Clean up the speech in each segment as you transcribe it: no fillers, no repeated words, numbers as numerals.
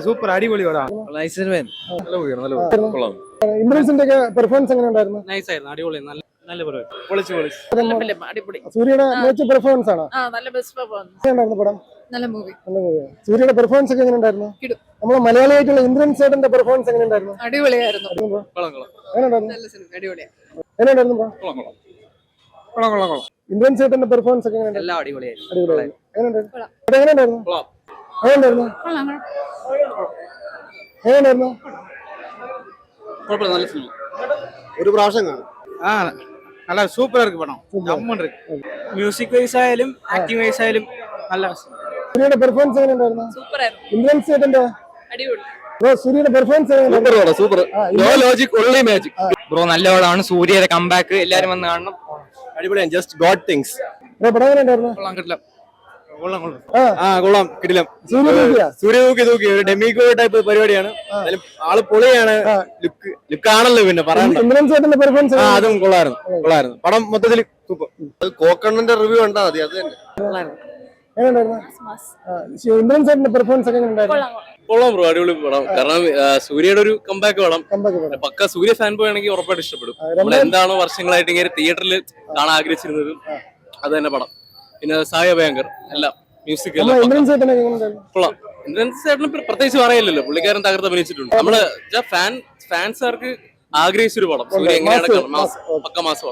Super അടിപൊളി ഇന്ദ്രൻസിന്റെ performance എങ്ങനെ ഉണ്ടായിരുന്നു? അടിപൊളി നല്ല സൂര്യയുടെ മികച്ച പെർഫോമൻസ് ആണോ? പടം നല്ല മൂവി. സൂര്യയുടെ പെർഫോമൻസ് ഒക്കെ എങ്ങനെ ഉണ്ടായിരുന്നു? നമ്മളെ മലയാളിയായിട്ടുള്ള ഇന്ദ്രൻ ചേട്ടന്റെ പെർഫോമൻസ് എങ്ങനെ ഉണ്ടായിരുന്നു? അടിപൊളിയായിരുന്നു. ഇന്ദ്രൻ ചേട്ടന്റെ പെർഫോമൻസ് ഒക്കെ എങ്ങനെ ഒരു പ്രാവശ്യം കാണും. നല്ല സൂപ്പറാ இருக்கு படம். ஜம்மன் இருக்கு. മ്യൂസിക് വൈസ് ആയാലും ആക്ടിംഗ് വൈസ് ആയാലും നല്ല. സൂര്യയുടെ പെർഫോമൻസ് എങ്ങനെ ഉണ്ടായിരുന്നു? സൂപ്പറായിരുന്നു. ഇന്ദ്രൻ ചേട്ടന്റെ അടിപൊളി. സൂര്യയുടെ പെർഫോമൻസ് എങ്ങനെ? Super. No logic only magic. Bro നല്ല പടമാണ്. സൂര്യയുടെ കംബാക്ക് എല്ലാരും വന്ന് കാണണം. അടിപൊളിയാണ്. Just god things. പടം എങ്ങനെ ഉണ്ടായിരുന്നു? കൊള്ളാം കിടിലം. സൂര്യ തൂക്കി ഒരു ഡെമിഗോ ടൈപ്പ് പരിപാടിയാണ്. ആള് പൊളിയാണ്. ലുക്ക് ആണല്ലോ പിന്നെ പറയാൻ. ഇന്ദ്രൻ ചേട്ടന്റെ പെർഫോമൻസ് അതും കൊള്ളായിരുന്നു. പടം മൊത്തത്തിൽ സൂപ്പർ. കോക്കണ്ണന്റെ റിവ്യൂ കണ്ടാ മതി. അത് തന്നെ ഇന്ദ്രൻ ചേട്ടന്റെ പെർഫോമൻസ് ഒക്കെ എങ്ങനെ ഉണ്ടായിരുന്നു? കൊള്ളാം ബ്രോ, അടിപൊളി പടം. കാരണം സൂര്യയുടെ ഒരു കമ്പാക്ക് പടം. പക്ക സൂര്യ ഫാൻ ബോയ് ആണെങ്കിൽ ഉറപ്പായിട്ട് ഇഷ്ടപ്പെടും. നമ്മൾ എന്താണോ വർഷങ്ങളായിട്ട് ഇങ്ങനെ തിയേറ്ററിൽ കാണാൻ ആഗ്രഹിച്ചിരുന്നത് അത് തന്നെ പടം. പിന്നെ സായ ഭയങ്കർ എല്ലാം മ്യൂസിക് എല്ലാം കൊള്ളാം. ഇന്ദ്രൻസ് ചേട്ടന് പ്രത്യേകിച്ച് പറയില്ലല്ലോ, പുള്ളിക്കാരൻ തകർത്ത് അഭിനയിച്ചിട്ടുണ്ട്. നമ്മള് ഫാൻസുകാർക്ക് ആഗ്രഹിച്ചൊരു പടം. സൂര്യ എങ്ങനെയാണ് പക്ക മാസം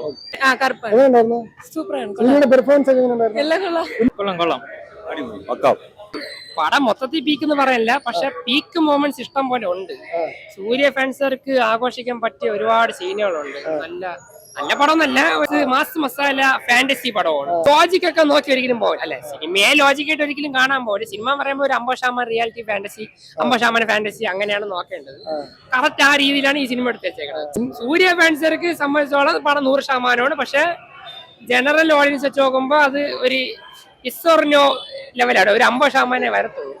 പടം മൊത്തത്തിൽ പീക്ക് എന്ന് പറയല്ല, പക്ഷെ പീക്ക് മൊമെന്റ്സ് ഇഷ്ടം പോലെ ഉണ്ട്. സൂര്യ ഫാൻസുകാർക്ക് ആഘോഷിക്കാൻ പറ്റിയ ഒരുപാട് സീനുകളുണ്ട്. നല്ല പടം നല്ല മാസ് മസാല ഫാന്റസി പടമാണ്. ലോജിക് ഒക്കെ നോക്കി ഒരിക്കലും പോകില്ല അല്ലെ, സിനിമയെ ലോജിക്കായിട്ട് ഒരിക്കലും കാണാൻ പോകില്ല. സിനിമ പറയുമ്പോൾ ഒരു 50% റിയാലിറ്റി ഫാന്റസി, 50% ഫാന്റസി അങ്ങനെയാണ് നോക്കേണ്ടത്. കറക്റ്റ് ആ രീതിയിലാണ് ഈ സിനിമ എടുത്ത് വെച്ചേക്കുന്നത്. സൂര്യ ഫാൻസുകാർക്ക് സംബന്ധിച്ചോളം പടം 100%. പക്ഷെ ജനറൽ ഓഡിയൻസ് വെച്ച് നോക്കുമ്പോൾ അത് ഒരു ഇസ്സോർനോ ലെവലാണ്. ഒരു 50% വരത്തുള്ളൂ.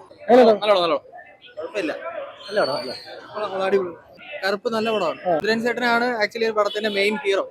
കറുപ്പ് നല്ല പടമാണ്. ഇന്ദ്രൻ ചേട്ടനാണ് ആക്ച്വലി പടത്തിന്റെ മെയിൻ ഹീറോ.